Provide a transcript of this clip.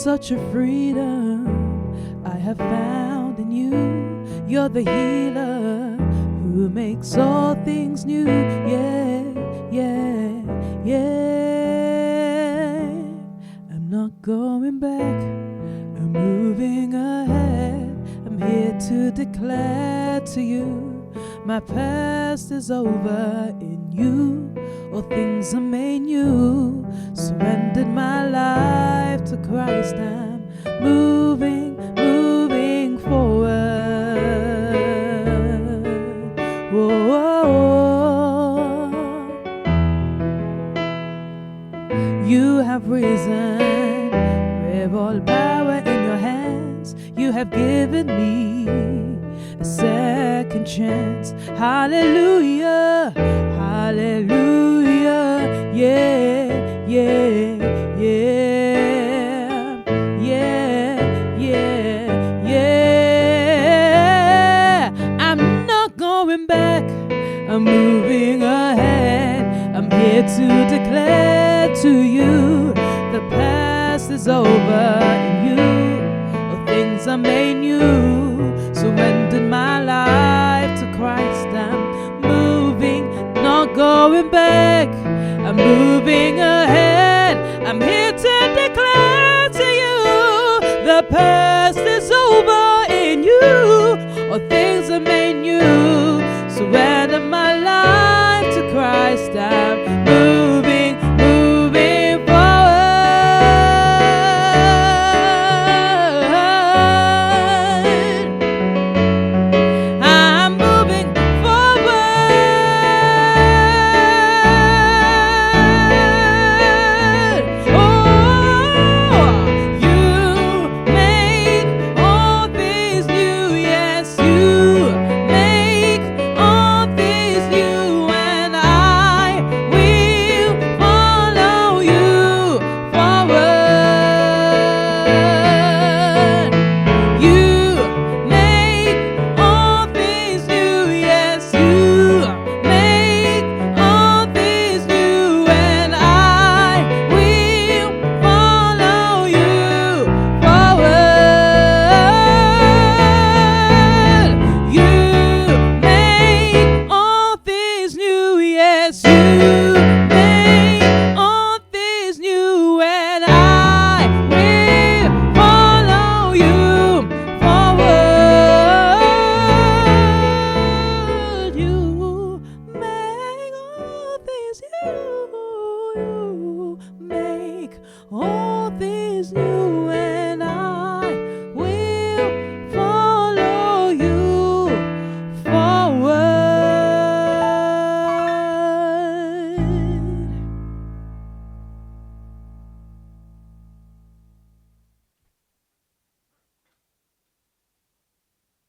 such a freedom I have found in you. You're the healer who makes all things new. Yeah, yeah, yeah. I'm not going back, I'm moving ahead. I'm here to declare to you, my past is over in you. All things are made new. Surrendered my life to Christ. I'm moving forward. Whoa. You have risen with all power in your hands. You have given me a second chance. Hallelujah, hallelujah, yeah, yeah, yeah, yeah, yeah, yeah. I'm not going back, I'm moving ahead. I'm here to declare to you, the past is over in you. All things are made new. Surrendered my life to Christ. I'm moving, not going back. I'm moving ahead. I'm here to declare to you, the past